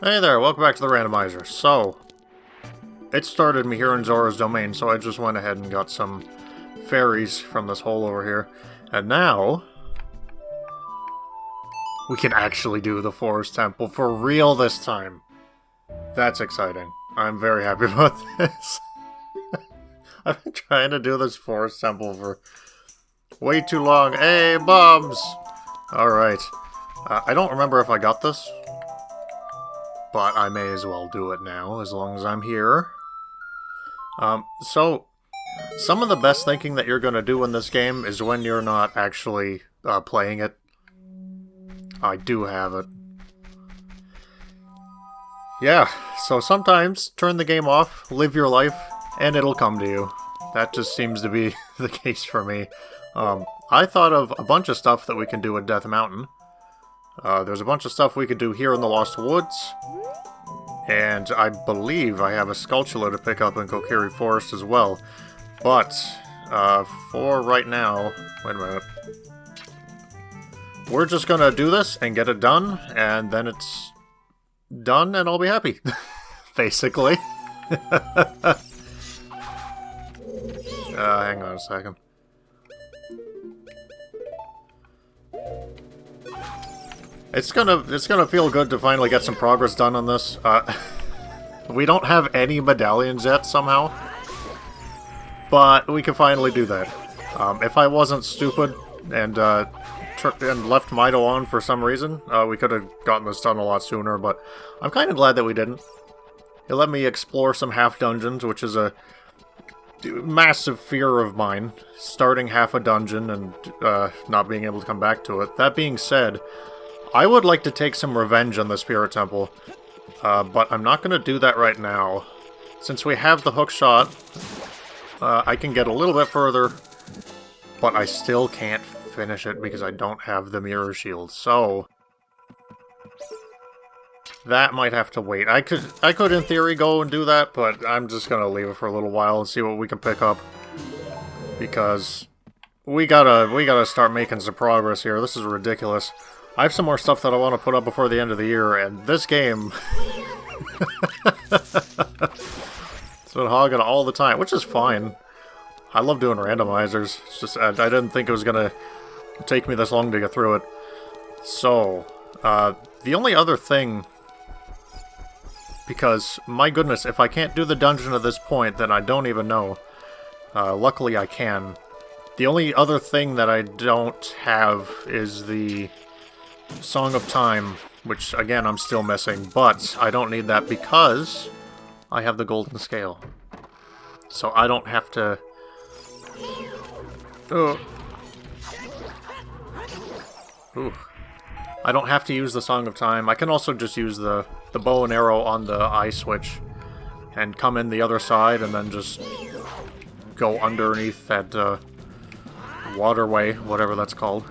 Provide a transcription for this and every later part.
Hey there, welcome back to the Randomizer. So, it started me here in Zora's Domain, so I just went ahead and got some fairies from this hole over here. And now, we can actually do the Forest Temple for real this time. That's exciting. I'm very happy about this. I've been trying to do this Forest Temple for way too long. Hey, bums! Alright. I don't remember if I got this, but I may as well do it now, as long as I'm here. So, some of the best thinking that you're going to do in this game is when you're not actually playing it. I do have it. Yeah, so sometimes turn the game off, live your life, and it'll come to you. That just seems to be the case for me. I thought of a bunch of stuff that we can do at Death Mountain. There's a bunch of stuff we could do here in the Lost Woods. And I believe I have a Skulltula to pick up in Kokiri Forest as well. But, for right now... Wait a minute. We're just gonna do this and get it done, and then it's done and I'll be happy. Basically. Hang on a second. It's gonna feel good to finally get some progress done on this. We don't have any medallions yet somehow, but we can finally do that. If I wasn't stupid and left Mido on for some reason, we could have gotten this done a lot sooner. But I'm kind of glad that we didn't. It let me explore some half dungeons, which is a massive fear of mine. Starting half a dungeon and not being able to come back to it. That being said, I would like to take some revenge on the Spirit Temple, but I'm not going to do that right now. Since we have the hook shot, I can get a little bit further, but I still can't finish it because I don't have the mirror shield, so that might have to wait. I could in theory go and do that, but I'm just going to leave it for a little while and see what we can pick up, because we gotta start making some progress here. This is ridiculous. I have some more stuff that I want to put up before the end of the year, and this game... it's been hogging all the time, which is fine. I love doing randomizers. It's just, I didn't think it was going to take me this long to get through it. So, the only other thing... Because, my goodness, if I can't do the dungeon at this point, then I don't even know. Luckily I can. The only other thing that I don't have is the Song of Time, which, again, I'm still missing, but I don't need that because I have the golden scale. So I don't have to... Oh. Ooh. I don't have to use the Song of Time. I can also just use the bow and arrow on the eye switch and come in the other side and then just go underneath that waterway, whatever that's called.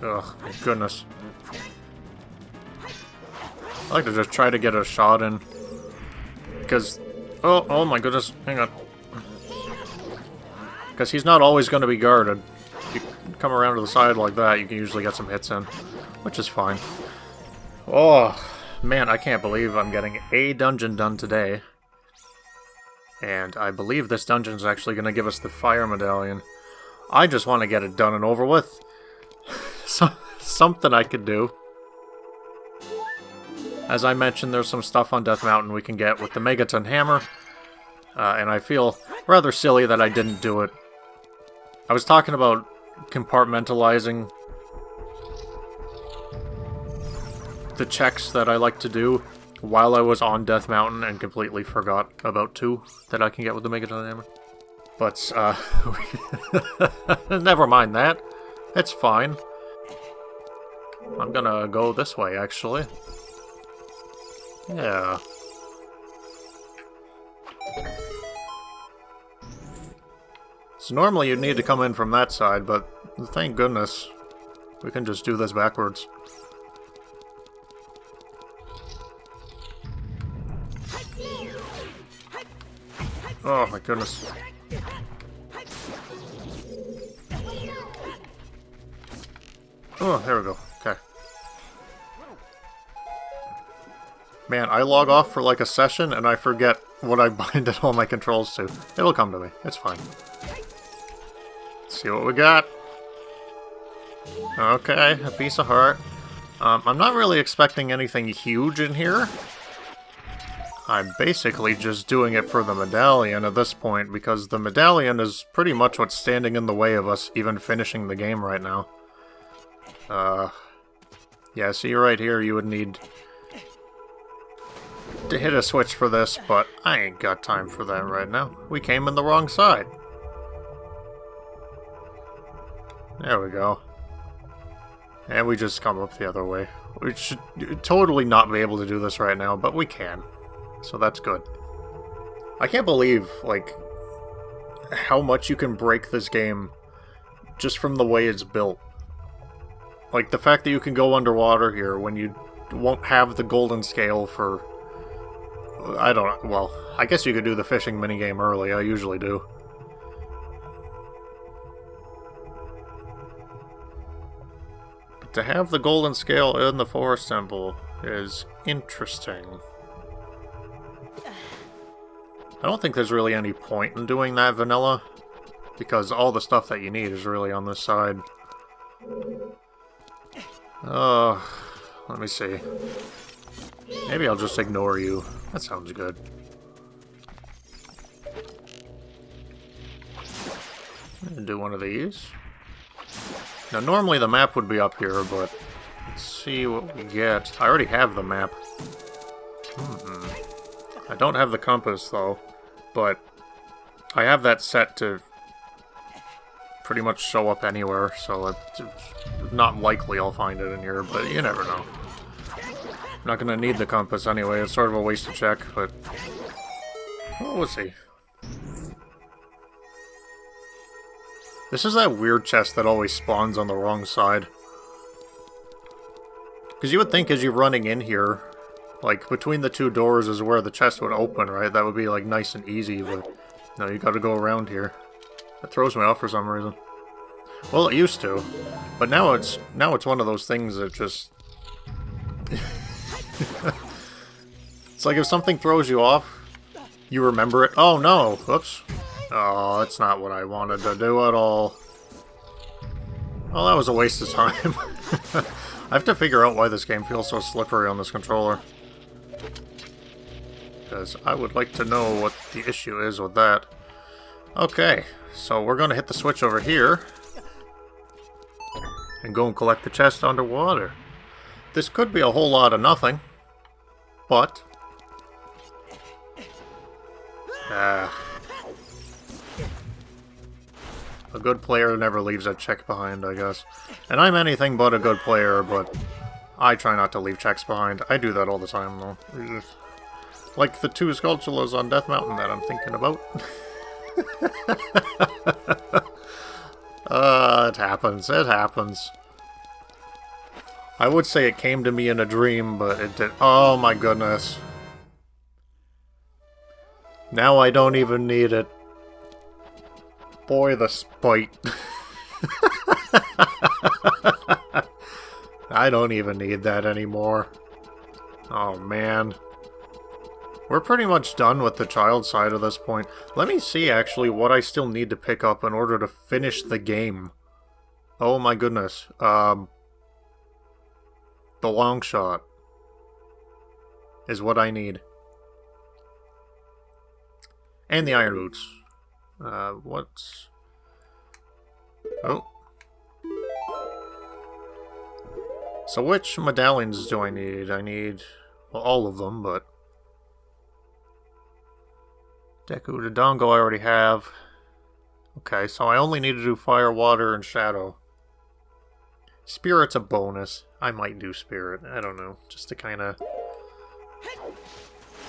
Ugh, my goodness. I like to just try to get a shot in. Because... Oh my goodness, hang on. Because he's not always going to be guarded. If you come around to the side like that, you can usually get some hits in. Which is fine. Oh, man, I can't believe I'm getting a dungeon done today. And I believe this dungeon is actually going to give us the Fire Medallion. I just want to get it done and over with. Something I could do. As I mentioned, there's some stuff on Death Mountain we can get with the Megaton Hammer. And I feel rather silly that I didn't do it. I was talking about compartmentalizing the checks that I like to do while I was on Death Mountain and completely forgot about 2 that I can get with the Megaton Hammer. But, never mind that. It's fine. I'm gonna go this way, actually. Yeah. So normally you'd need to come in from that side, but thank goodness we can just do this backwards. Oh my goodness. Oh, there we go. Okay. Man, I log off for like a session and I forget what I binded all my controls to. It'll come to me. It's fine. Let's see what we got. Okay, a piece of heart. I'm not really expecting anything huge in here. I'm basically just doing it for the medallion at this point, because the medallion is pretty much what's standing in the way of us even finishing the game right now. Yeah, see right here, you would need to hit a switch for this, but I ain't got time for that right now. We came in the wrong side. There we go. And we just come up the other way. We should totally not be able to do this right now, but we can. So that's good. I can't believe, like, how much you can break this game just from the way it's built. Like, the fact that you can go underwater here when you won't have the golden scale for... I don't know. Well, I guess you could do the fishing minigame early. I usually do. But to have the golden scale in the forest temple is interesting. I don't think there's really any point in doing that vanilla, because all the stuff that you need is really on this side. Let me see. Maybe I'll just ignore you. That sounds good. I'm gonna do one of these. Now, normally the map would be up here, but let's see what we get. I already have the map. I don't have the compass, though, but I have that set to pretty much show up anywhere, so it's not likely I'll find it in here, but you never know. I'm not gonna need the compass anyway, it's sort of a waste to check, but... well, we'll see. This is that weird chest that always spawns on the wrong side. Because you would think as you're running in here, like, between the two doors is where the chest would open, right? That would be, like, nice and easy, but... no, you gotta go around here. That throws me off for some reason. Well, it used to. But now it's one of those things that just... it's like if something throws you off, you remember it. Oh, no! Whoops. Oh, that's not what I wanted to do at all. Well, that was a waste of time. I have to figure out why this game feels so slippery on this controller. Because I would like to know what the issue is with that. Okay, so we're going to hit the switch over here. And go and collect the chest underwater. This could be a whole lot of nothing. But... a good player never leaves a check behind, I guess. And I'm anything but a good player, but I try not to leave checks behind. I do that all the time, though. Like the 2 Skulltulas on Death Mountain that I'm thinking about. It happens. It happens. I would say it came to me in a dream, but it did. Oh my goodness. Now I don't even need it. Boy, the spite. I don't even need that anymore. Oh man. We're pretty much done with the child side at this point. Let me see, actually, what I still need to pick up in order to finish the game. Oh my goodness. The long shot is what I need. And the iron boots. What's... oh. So which medallions do I need? I need, well, all of them, but... Deku to Dongo I already have. Okay, so I only need to do fire, water, and shadow. Spirit's a bonus. I might do Spirit. I don't know. Just to kind of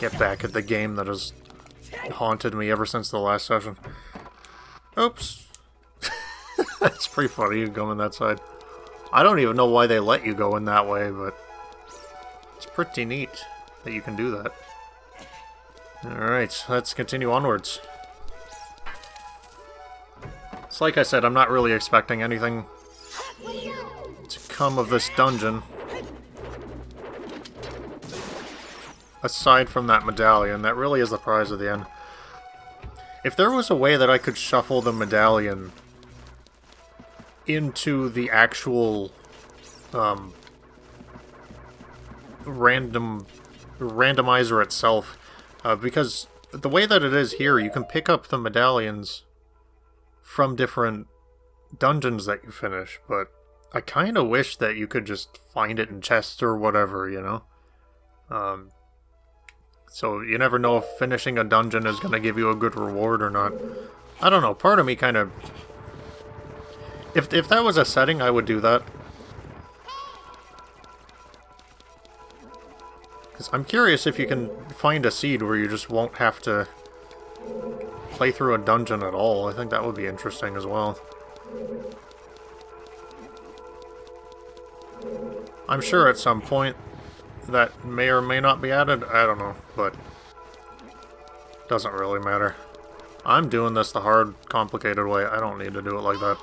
get back at the game that has haunted me ever since the last session. Oops. That's pretty funny, you go in that side. I don't even know why they let you go in that way, but it's pretty neat that you can do that. Alright, let's continue onwards. It's like I said, I'm not really expecting anything to come of this dungeon. Aside from that medallion, that really is the prize at the end. If there was a way that I could shuffle the medallion into the actual randomizer itself, because the way that it is here, you can pick up the medallions from different dungeons that you finish, but I kind of wish that you could just find it in chests or whatever, you know? So you never know if finishing a dungeon is going to give you a good reward or not. I don't know, part of me kind of... If that was a setting, I would do that. Because I'm curious if you can find a seed where you just won't have to play through a dungeon at all. I think that would be interesting as well. I'm sure at some point that may or may not be added. I don't know, but doesn't really matter. I'm doing this the hard, complicated way. I don't need to do it like that.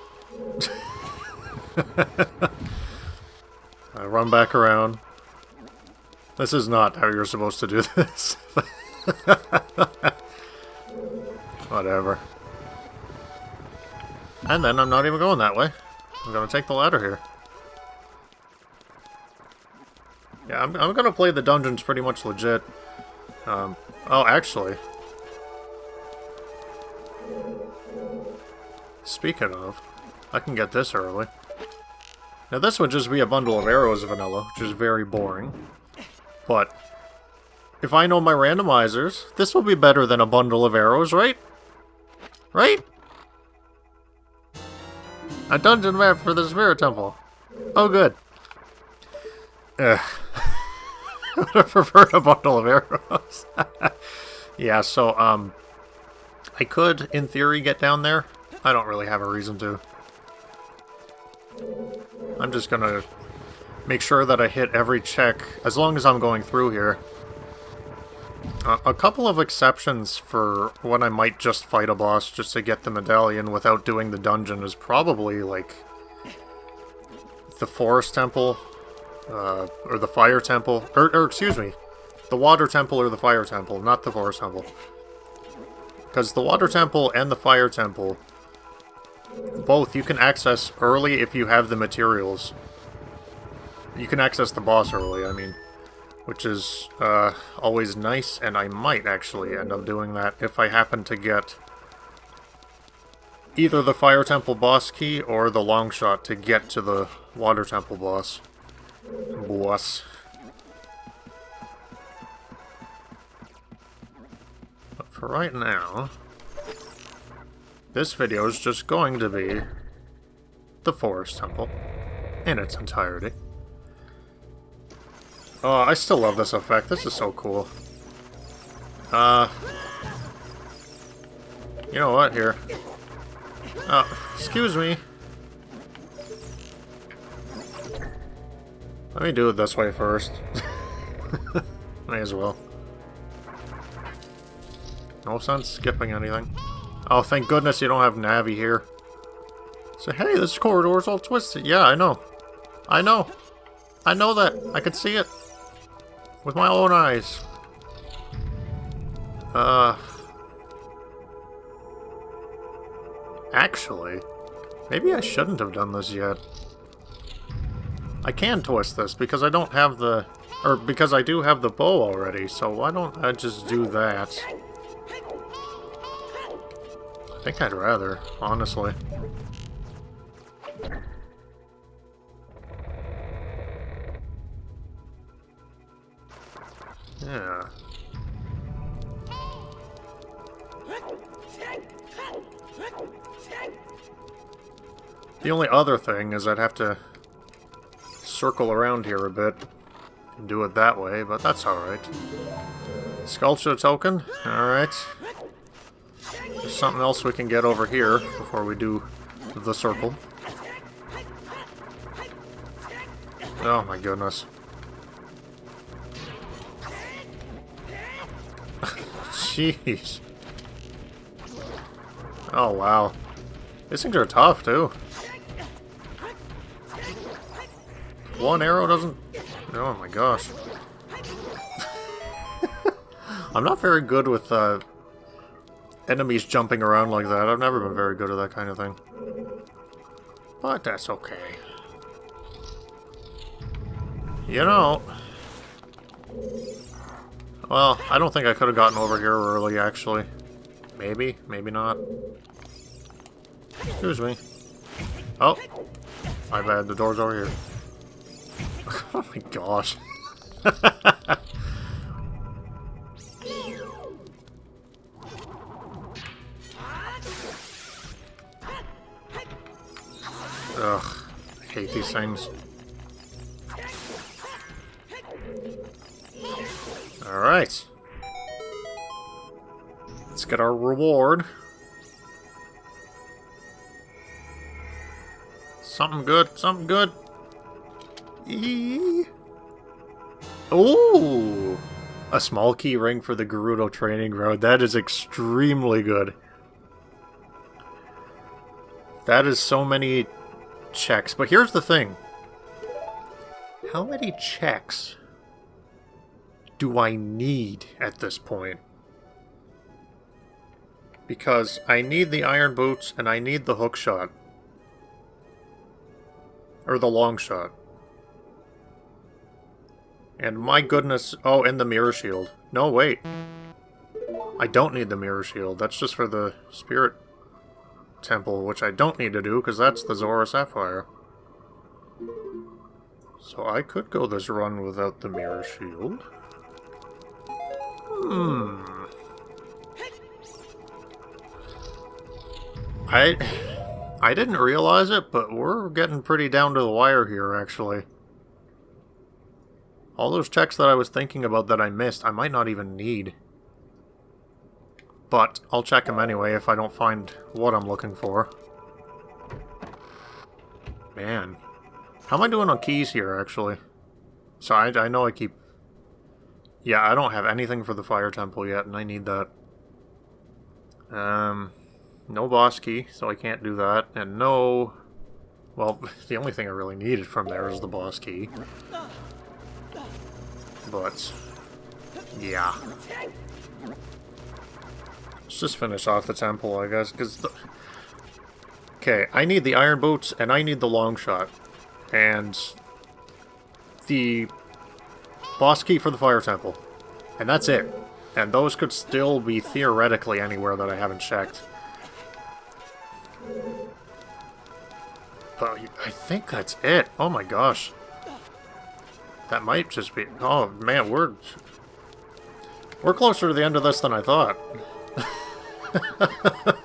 I run back around. This is not how you're supposed to do this. Whatever. And then I'm not even going that way. I'm gonna take the ladder here. Yeah, I'm gonna play the dungeons pretty much legit. Oh, actually. Speaking of, I can get this early. Now this would just be a bundle of arrows vanilla, which is very boring. But, if I know my randomizers, this will be better than a bundle of arrows, right? Right? A dungeon map for the Spirit Temple. Oh, good. I would have preferred a bundle of arrows. Yeah, so, I could, in theory, get down there. I don't really have a reason to. I'm just gonna make sure that I hit every check, as long as I'm going through here. A couple of exceptions for when I might just fight a boss just to get the medallion without doing the dungeon is probably, like, the Forest Temple, or the Fire Temple, or excuse me, the Water Temple or the Fire Temple, not the Forest Temple. Because the Water Temple and the Fire Temple, both you can access early if you have the materials. You can access the boss early, I mean, which is always nice, and I might actually end up doing that if I happen to get either the Fire Temple boss key or the long shot to get to the Water Temple boss. But for right now, this video is just going to be the Forest Temple in its entirety. Oh, I still love this effect. This is so cool. You know what, here. Excuse me. Let me do it this way first. May as well. No sense skipping anything. Oh, thank goodness you don't have Navi here. Say, hey, this corridor's all twisted. Yeah, I know. I know. I know that. I can see it. With my own eyes. Actually, maybe I shouldn't have done this yet. I can twist this because I don't have the... Or because I do have the bow already, so why don't I just do that? I think I'd rather, honestly. Yeah. The only other thing is I'd have to circle around here a bit and do it that way, but that's alright. Sculpture token? Alright. There's something else we can get over here before we do the circle. Oh my goodness. Jeez. Oh, wow. These things are tough, too. one arrow doesn't... Oh my gosh. I'm not very good with enemies jumping around like that. I've never been very good at that kind of thing. But that's okay. You know... Well, I don't think I could have gotten over here early, actually. Maybe, maybe not. Excuse me. Oh! My bad, the door's over here. Oh my gosh. Ugh, I hate these things. Alright. Let's get our reward. Something good, something good. Ooh! A small key ring for the Gerudo training ground. That is extremely good. That is so many checks. But here's the thing. How many checks do I need at this point? Because I need the iron boots and I need the hook shot. Or the long shot. And my goodness... Oh, and the mirror shield. No, wait. I don't need the mirror shield. That's just for the spirit temple, which I don't need to do, because that's the Zora Sapphire. So I could go this run without the mirror shield. I didn't realize it, but we're getting pretty down to the wire here, actually. All those checks that I was thinking about that I missed, I might not even need. But I'll check them anyway if I don't find what I'm looking for. Man. How am I doing on keys here, actually? So I know I keep... Yeah, I don't have anything for the Fire Temple yet, and I need that. No boss key, so I can't do that. And no... Well, the only thing I really needed from there is the boss key. But... yeah. Let's just finish off the temple, I guess, because... Okay, I need the iron boots, and I need the long shot. And... the... boss key for the Fire Temple. And that's it. And those could still be theoretically anywhere that I haven't checked. But I think that's it. Oh my gosh. That might just be... Oh man, we're closer to the end of this than I thought.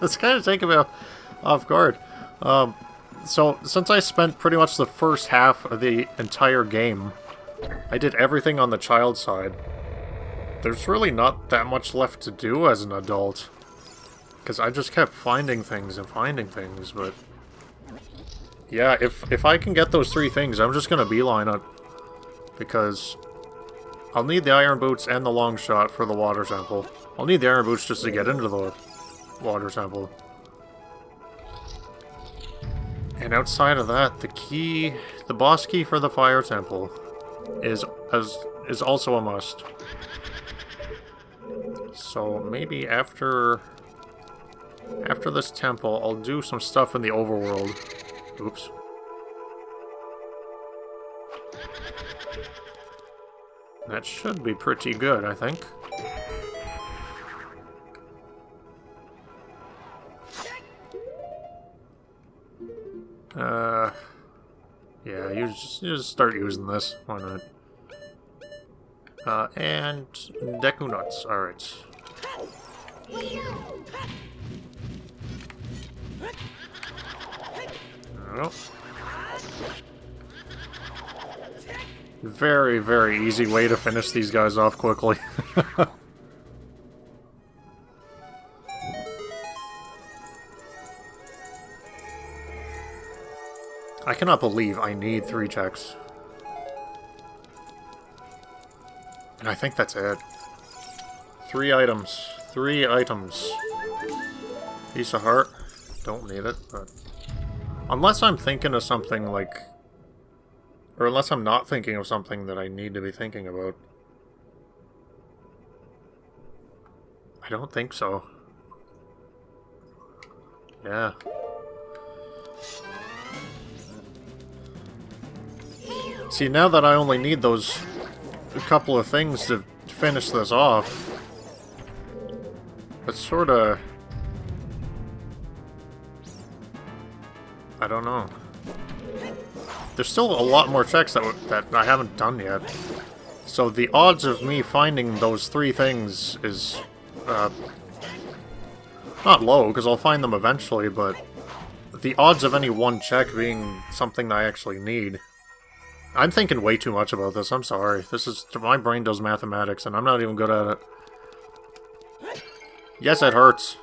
It's kind of taking me off guard. So, since I spent pretty much the first half of the entire game, I did everything on the child side. There's really not that much left to do as an adult. Because I just kept finding things and finding things, but... Yeah, if I can get those three things, I'm just gonna beeline it. Because I'll need the iron boots and the long shot for the water temple. I'll need the iron boots just to get into the water temple. And outside of that, the boss key for the Fire Temple is also a must. So maybe after this temple, I'll do some stuff in the overworld. Oops. That should be pretty good, I think. Yeah, you just start using this. Why not? And Deku Nuts. Alright. Oh. Very, very easy way to finish these guys off quickly. I cannot believe I need 3 checks. And I think that's it. 3 items. 3 items. Piece of heart. Don't need it, but... Unless I'm thinking of something like... Or unless I'm not thinking of something that I need to be thinking about. I don't think so. Yeah. See, now that I only need those couple of things to finish this off, it's sorta... I don't know. There's still a lot more checks that I haven't done yet. So the odds of me finding those 3 things is... not low, because I'll find them eventually, but the odds of any one check being something I actually need... I'm thinking way too much about this, I'm sorry. This is... my brain does mathematics, and I'm not even good at it. Yes, it hurts.